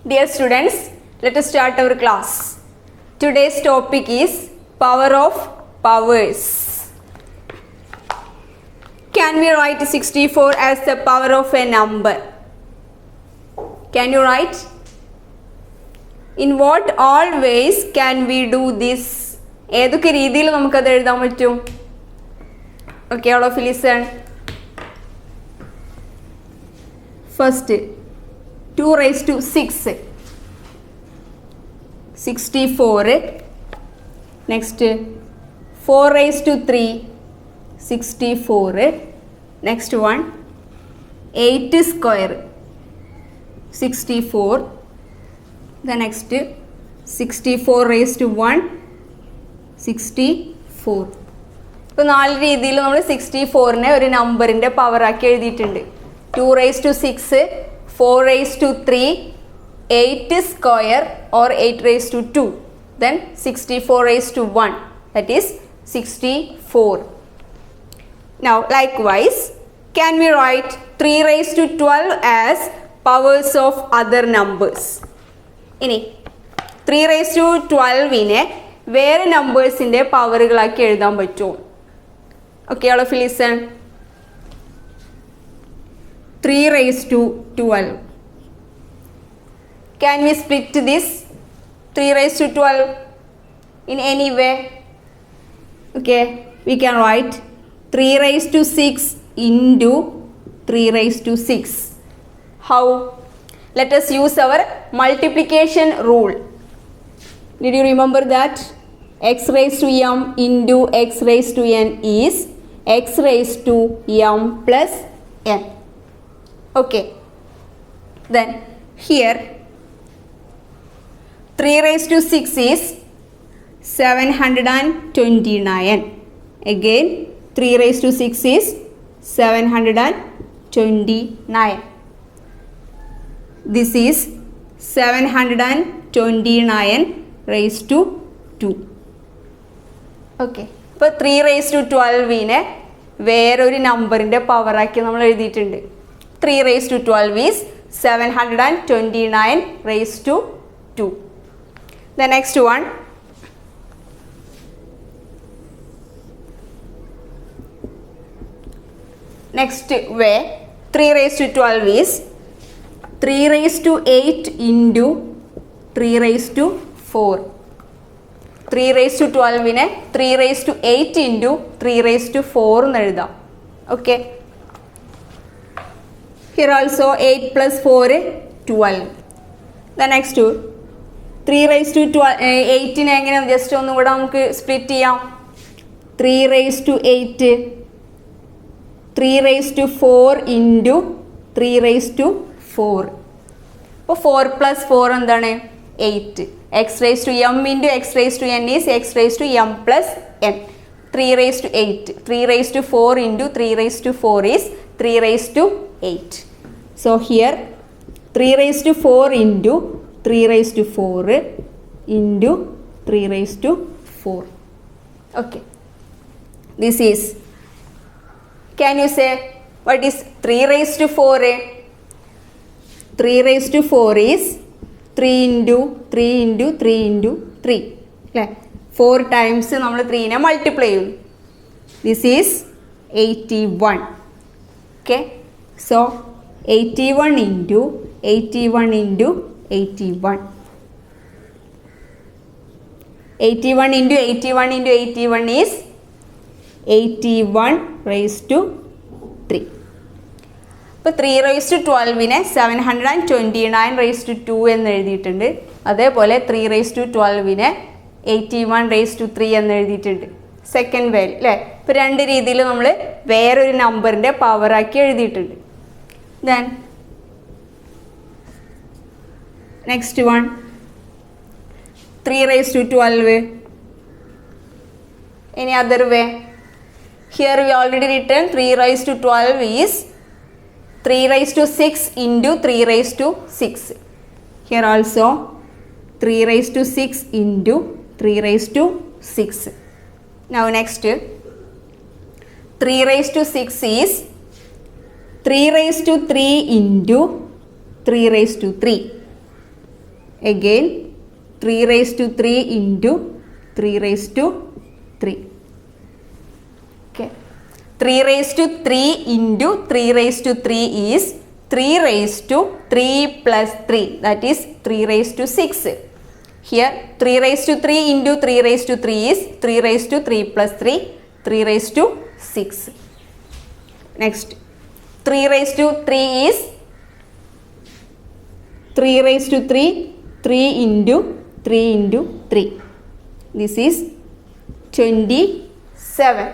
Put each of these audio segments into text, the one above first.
Dear students, let us start our class. Today's topic is power of powers. Can we write 64 as the power of a number? Can you write? In what all ways can we do this? ഏതൊക്കെ രീതിയിൽ നമുക്കത് എഴുതാൻ പറ്റും? Okay, all of you listen. First, 2 raised to 6, 64. Next, 4 raised to 3, 64. Next one, 8 square, 64. The next, 64 raised to 1, 64. ഇപ്പോൾ 4 രീതിയിൽ നമ്മൾ 64നെ ഒരു നമ്പറിൻ്റെ പവറാക്കി എഴുതിയിട്ടുണ്ട്. 2 raised to 6, 4 raised to 3, 8 square or 8 raised to 2. Then 64 raised to 1, that is 64. Now likewise, can we write 3 raised to 12 as powers of other numbers? ഇനി 3 raised to 12നെ വേറെ നമ്പേഴ്സിൻ്റെ പവറുകളാക്കി എഴുതാൻ പറ്റുമോ? Okay, all of you listen. 3 raised to 12. Can we split this 3 raised to 12 in any way? Okay, we can write 3 raised to 6 into 3 raised to 6. How? Let us use our multiplication rule. Did you remember that? X raised to m into x raised to n is x raised to m plus n. Okay, then here 3 raised to 6 is 729. Again 3 raised to 6 is 729. This is 729 raised to 2. Okay, ഇപ്പോൾ 3 raised to 12നെ വേറൊരു നമ്പറിൻ്റെ പവറാക്കി നമ്മൾ എഴുതിയിട്ടുണ്ട്. 3 raised to 12 is 729 raised to 2. The next one, next way, 3 raised to 12 is 3 raised to 8 into 3 raised to 4. 3 raised to 12നെ 3 raised to 8 into 3 raised to 4 എന്ന് എഴുതാം. Okay. Here also 8 plus 4, 12. The next two, 3 raised to 8നെ എങ്ങനെ just ഒന്നും കൂടെ നമുക്ക് split ചെയ്യാം. 3 raised to 8, 3 raised to 4 into 3 raised to 4. അപ്പോൾ 4 plus 4 എന്താണ്? 8. X raised to m into x raised to n is x raised to m plus n. 3 raised to 8. 3 raised to 4 into 3 raised to 4 is 3 raised to 8. So here 3 raised to 4 into 3 raised to 4 into 3 raised to 4. Okay. This is, can you say what is 3 raised to 4? 3 raised to 4 is 3 into 3 into 3 into 3. അല്ലേ? 4 times നമ്മൾ 3നെ multiply ചെയ്യും. This is 81. Okay. So 81 into 81 into 81. 81 into 81 into 81 is 81 raised to 3. ഇപ്പോൾ 3 raised to 12നെ 729 raised to 2 എന്ന് എഴുതിയിട്ടുണ്ട്. അതേപോലെ 3 raised to 12നെ 81 raised to 3 എന്ന് എഴുതിയിട്ടുണ്ട്. Second value അല്ലേ? ഇപ്പോൾ രണ്ട് രീതിയിൽ നമ്മൾ വേറൊരു നമ്പറിൻ്റെ പവറാക്കി എഴുതിയിട്ടുണ്ട്. Then next one, 3 raised to 12. Any other way? Here we already written 3 raised to 12 is 3 raised to 6 into 3 raised to 6. Here also 3 raised to 6 into 3 raised to 6. Now next, 3 raised to 6 is 3 raised to 3 into 3 raised to 3. again 3 raised to 3 into 3 raised to 3. Okay, 3 raised to 3 into 3 raised to 3 is 3 raised to 3 plus 3, that is 3 raised to 6. Here 3 raised to 3 into 3 raised to 3 is 3 raised to 3 plus 3, 3 raised to 6. Next, 3 raised to 3 is 3 raised to 3, 3 into 3 into 3. This is 27.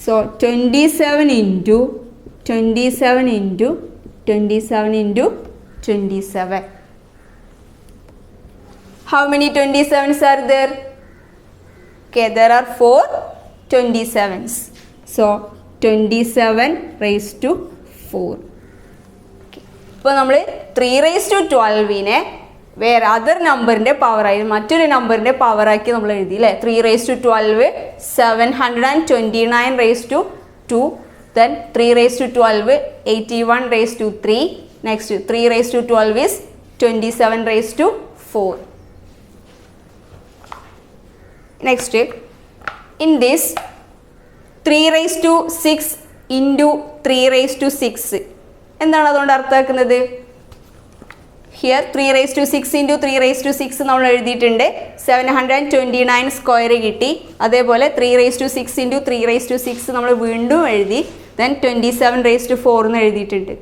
So 27 into 27 into 27 into 27. How many 27s are there? Okay, there are 4 27s. So 27 raised to 4. ഇപ്പോൾ നമ്മൾ 3 raised to 12നെ വേറെ other നമ്പറിൻ്റെ പവറായി മറ്റൊരു നമ്പറിൻ്റെ പവറാക്കി നമ്മൾ എഴുതി അല്ലേ. 3 raised to 12 729 raised to 2, then 3 raised to 12 81 raised to 3. Next 3 raised to 12 is 27 raised to 4. Next, in this 3 raised to 6 into 3 raised to 6 എന്താണ് അതുകൊണ്ട് അർത്ഥമാക്കുന്നത്? Here 3 raised to 6 into 3 raised to 6 നമ്മൾ എഴുതിയിട്ടുണ്ട്. 729 സ്ക്വയർ കിട്ടി. അതേപോലെ 3 raised to 6 into 3 raised to 6 നമ്മൾ വീണ്ടും എഴുതി. then 27 raised to 4 എന്ന് എഴുതിയിട്ടുണ്ട്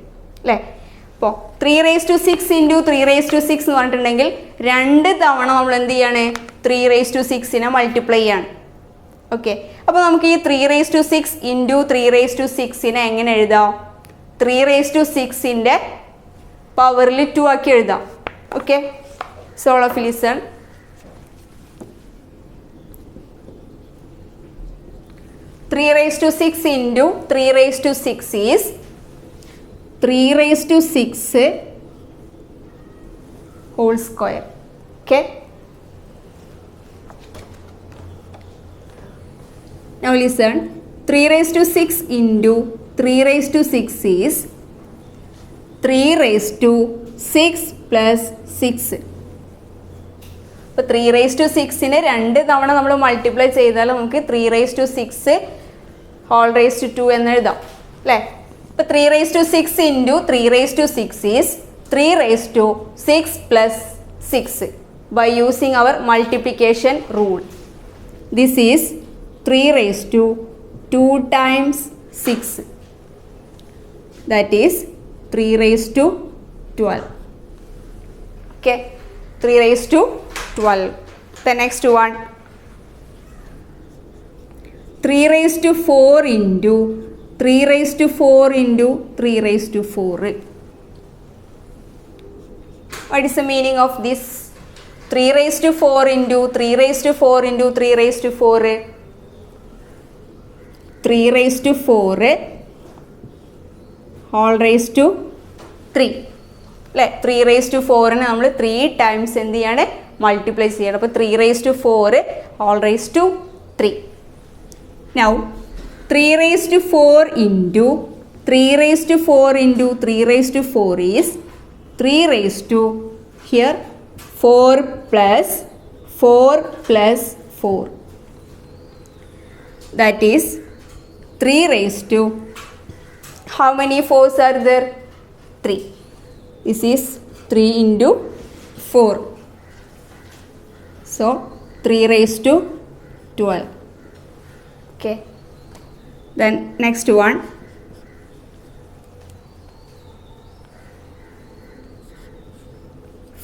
അല്ലേ. അപ്പോൾ 3 raised to 6 into 3 raised to 6 എന്ന് പറഞ്ഞിട്ടുണ്ടെങ്കിൽ 2 തവണ നമ്മൾ എന്ത് ചെയ്യാണ്? 3 raised to 6നെ മൾട്ടിപ്ലൈ ചെയ്യാണ്. ഓക്കെ, അപ്പോൾ നമുക്ക് ഈ 3 raised to 6 into 3 raised to 6നെ എങ്ങനെ എഴുതാം? 3 raised to 6ൻ്റെ പവറിൽ 2 ആക്കി എഴുതാം. Okay, so all of listen. 3 raised to 6 into 3 raised to 6 is 3 raised to 6 whole square. Okay, now listen. 3 raised to 6 into 3 raised to 6 is 3 raised to 6 plus 6. അപ്പോൾ 3 raised to 6നെ 2 തവണ നമ്മൾ multiply ചെയ്താൽ നമുക്ക് 3 raised to 6 whole raised to 2 എന്ന് എഴുതാം അല്ലേ. അപ്പോൾ 3 raised to 6 into 3 raised to 6 is 3 raised to 6 plus 6 by using our multiplication rule. This is 3 raised to 2 times 6, that is 3 raised to 12. Okay, 3 raised to 12. The next one, 3 raised to 4 into 3 raised to 4 into 3 raised to 4. What is the meaning of this? 3 raised to 4 into 3 raised to 4 into 3 raised to 4. 3 raised to 4 whole raised to 3 അല്ലേ. 3 raised to 4നെ നമ്മൾ 3 times എന്ത് ചെയ്യാണ്? Multiply ചെയ്യണം. അപ്പോൾ 3 raised to 4 whole raised to 3. Now 3 raised to 4 into 3 raised to 4 into 3 raised to 4 is 3 raised to here 4 plus 4 plus 4, that is 3 raised to, how many 4s are there? 3. This is 3 into 4. So 3 raised to 12. Okay. Then next one.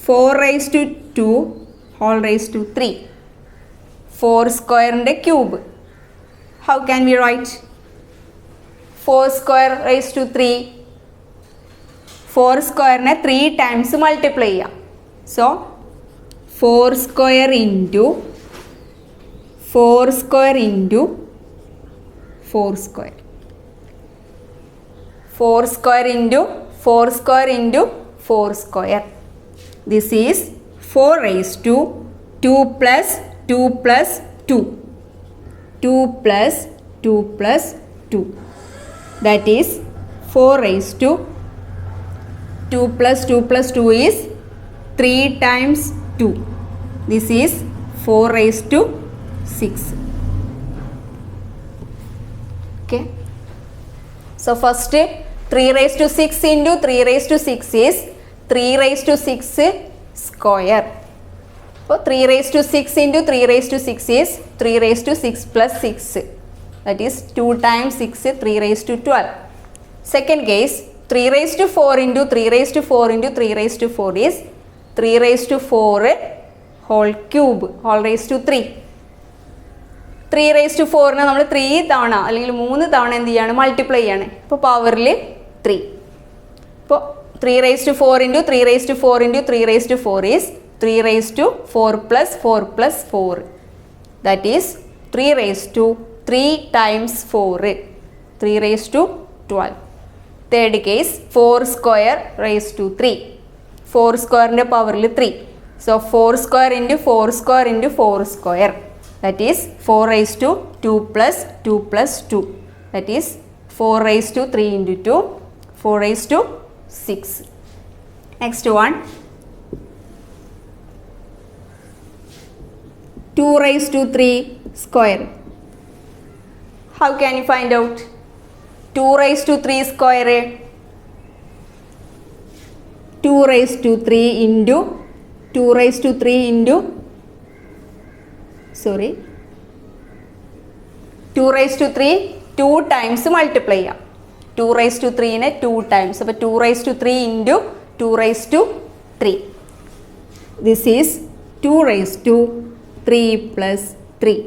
4 raised to 2 whole raised to 3. 4 square and a cube. How can we write? 4 square raised to 3. 4 square ne 3 times multiply. So 4 square into 4 square into 4 square. 4 square into 4 square into 4 square. This is 4 raised to 2 plus 2 plus 2. 2 plus 2 plus 2. That is 4 raised to 2 plus 2 plus 2 is 3 times 2. This is 4 raised to 6. Okay. So first 3 raised to 6 into 3 raised to 6 is 3 raised to 6 square. So 3 raised to 6 into 3 raised to 6 is 3 raised to 6 plus 6. That is 2 times 6, 3 raised to 12. Second case, 3 raised to 4 into 3 raised to 4 into 3 raised to 4 is 3 raised to 4 whole cube, whole raised to 3. 3 raised to 4 നമ്മൾ 3 തവണ അല്ലെങ്കിൽ 3 തവണ എന്ത് ചെയ്യാണ്, multiply ചെയ്യാണ്. ഇപ്പോൾ പവറിൽ 3. ഇപ്പോൾ 3 raised to 4 into 3 raised to 4 into 3 raised to 4 is 3 raised to 4 plus 4 plus 4. That is 3 raised to 3 times 4. 3 raised to 12. Third case, 4 square raised to 3. 4 square in the power 3. So 4 square into 4 square into 4 square. That is 4 raised to 2 plus 2 plus 2. That is 4 raised to 3 into 2. 4 raised to 6. Next one. 2 raised to 3 square. How can you find out? 2 raised to 3 square. 2 raised to 3 into 2 raised to 3 into 2 raised to 3 2 times multiply. 2 raised to 3 നെ 2 times. അപ്പോൾ 2 raised to 3 into 2 raised to 3. This is 2 raised to 3 plus 3.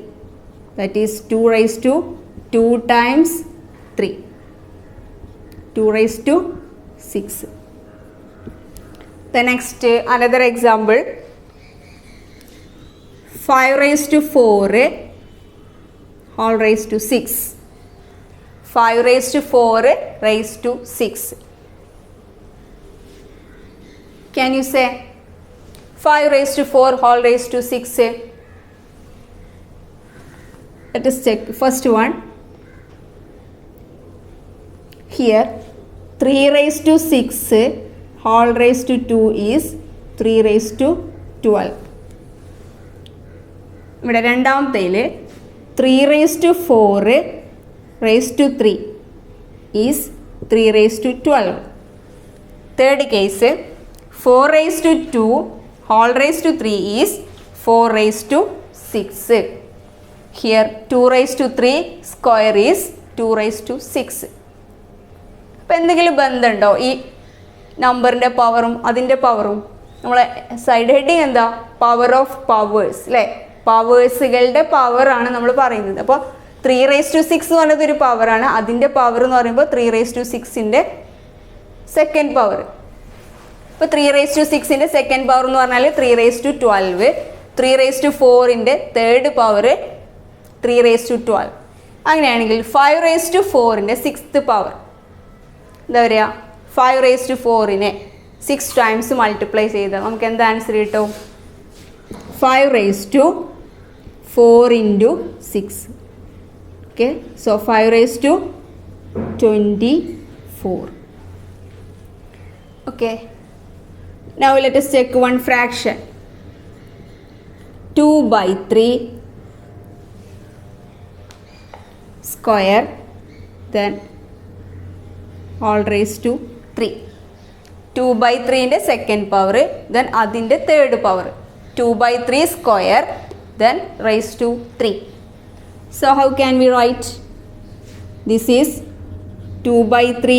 That is 2 raised to 2 times 3. 2 raised to 6. The next, another example. 5 raised to 4 whole raised to 6. 5 raised to 4 raised to 6. Can you say 5 raised to 4 whole raised to 6? Let us check. First one. Here 3 raised to 6 whole raised to 2 is 3 raised to 12. ഇവിടെ രണ്ടാമത്തേൽ 3 raised to 4 raised to 3 is 3 raised to 12. Third case, 4 raised to 2 whole raised to 3 is 4 raised to 6. Here 2 raised to 3 square is 2 raised to 6. അപ്പോൾ എന്തെങ്കിലും ബന്ധമുണ്ടോ ഈ നമ്പറിൻ്റെ പവറും അതിൻ്റെ പവറും? നമ്മളെ സൈഡ് ഹെഡിങ് എന്താ? പവർ ഓഫ് പവേഴ്സ് അല്ലേ? പവേഴ്സുകളുടെ പവറാണ് നമ്മൾ പറയുന്നത്. അപ്പോൾ 3 raised to 6 എന്ന് പറയുന്നത് ഒരു പവറാണ്. അതിൻ്റെ പവർ എന്ന് പറയുമ്പോൾ 3 raised to 6ൻ്റെ സെക്കൻഡ് പവർ. ഇപ്പോൾ 3 raised to 6ൻ്റെ സെക്കൻഡ് പവർ എന്ന് പറഞ്ഞാൽ 3 raised to 12. 3 raised to 4ൻ്റെ തേർഡ് പവർ 3 raised to 12. അങ്ങനെയാണെങ്കിൽ 5 raised to 4ൻ്റെ സിക്സ്ത് പവർ എന്താ പറയുക? 5 raised to 4നെ 6 times മൾട്ടിപ്ലൈ ചെയ്താൽ നമുക്ക് എന്താ ആൻസർ കിട്ടും? 5 raised to 4 into 6. Okay, so 5 raised to 24. Okay, now let us check one fraction. 2 by 3 square, then all raised to 3. 2 by 3 in the second power, then adin the third power. 2 by 3 square, then raised to 3. So how can we write? This is 2 by 3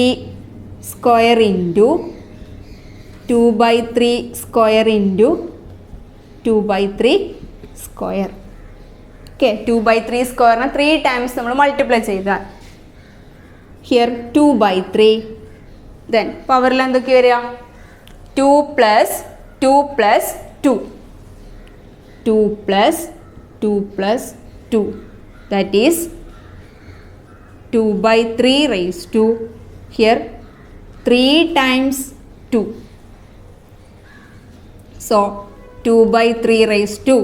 square into 2 by 3 square into 2 by 3 square. Okay, 2 by 3 square na 3 times നമ്മൾ multiply ചെയ്താൽ here 2 by 3, then പവറിൽ എന്തൊക്കെ വരിക? 2 plus 2 plus 2, 2 plus 2 plus 2, that is 2 by 3 raised to here 3 times 2. So 2 by 3 raised to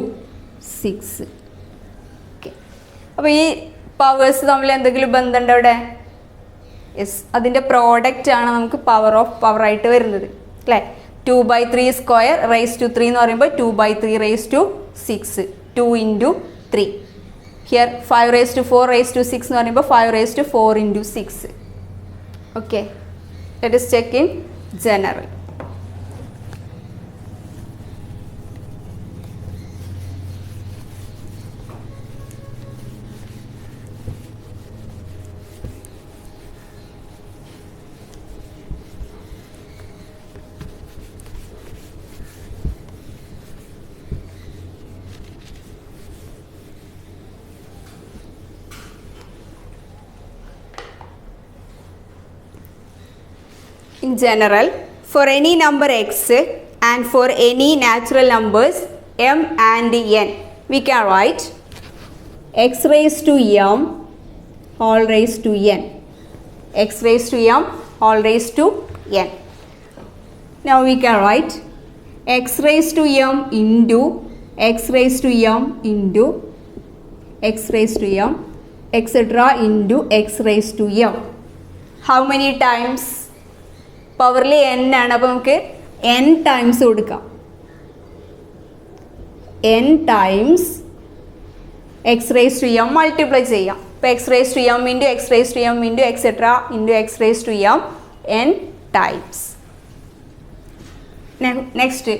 6. Okay. അപ്പോൾ ഈ powers തമ്മിൽ എന്തെങ്കിലും ബന്ധമുണ്ടോ അവിടെ? യെസ്, അതിൻ്റെ പ്രോഡക്റ്റ് ആണ് നമുക്ക് പവർ ഓഫ് പവർ ആയിട്ട് വരുന്നത് അല്ലേ? 2/3 സ്ക്വയർ റേസ് ടു 3 എന്ന് പറയുമ്പോൾ 2/3 raise to 6. 2 into 3. Here 5 raised to 4 raised to 6 എന്ന് പറയുമ്പോൾ 5 raised to 4 into 6. Okay. Let us check in general. In general, for any number x and for any natural numbers m and n, we can write x raised to m whole raised to n. X raised to m whole raised to n. Now we can write x raised to m into x raised to m into x raised to m etc. into x raised to m. How many times? പവറിൽ n ആണ്, അപ്പോൾ നമുക്ക് n times കൊടുക്കാം. n times x raise to m multiply ചെയ്യാം. ഇപ്പോൾ x raise to m into x raise to m into etcetera into x raise to m n times. Next,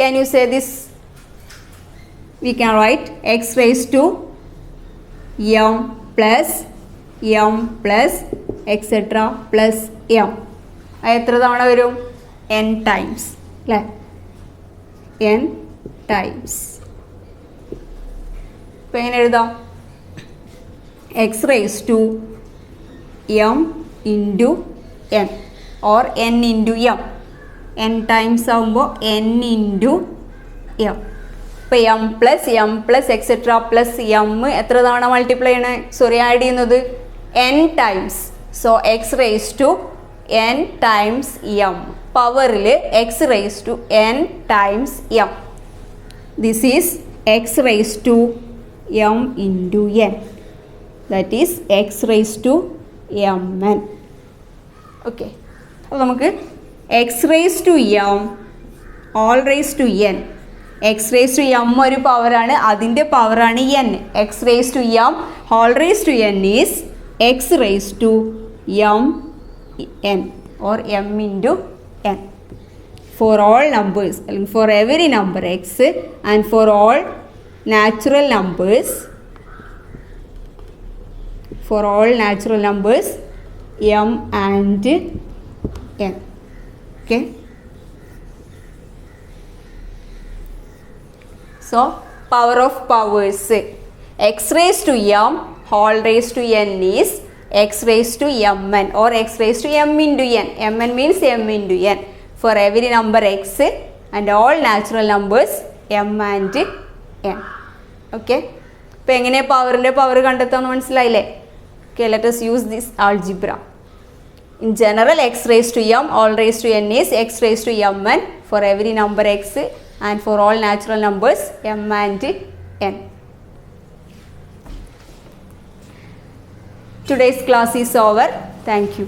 can you say this? We can write x raise to m plus etcetera plus m. എത്ര തവണ വരും? n times അല്ലേ? n times. ഇപ്പം എങ്ങനെ എഴുതാം? X raise to m into n or n into M. n times ആകുമ്പോൾ n into m. ഇപ്പോൾ m plus etcetera plus m എത്ര തവണ മൾട്ടിപ്ലൈ ചെയ്യണേ? ആഡ് ചെയ്യുന്നത് n times. So x raise to n times m. പവറിൽ x raise to n times m. This is x raise to m into n. That is x raise to m n. Okay, അപ്പോൾ നമുക്ക് x raise to m all raise to n. X raise to m ഒരു പവറാണ്, അതിൻ്റെ പവറാണ് n. X raise to m whole raise to n is x raise to m n or m into n. For all numbers, for every number x and for all natural numbers, m and n. Okay. So power of powers, x raised to m whole raised to n is x raised to mn or x raised to m into n. Mn means m into n. For every number x and all natural numbers m and n. Okay. ഇപ്പോൾ എങ്ങനെ പവറിൻ്റെ power കണ്ടെത്താമെന്ന് മനസ്സിലായില്ലേ? Okay, let us use this algebra. In general, x raised to m all raised to n is x raised to mn for every number x and for all natural numbers m and n. Today's class is over. Thank you.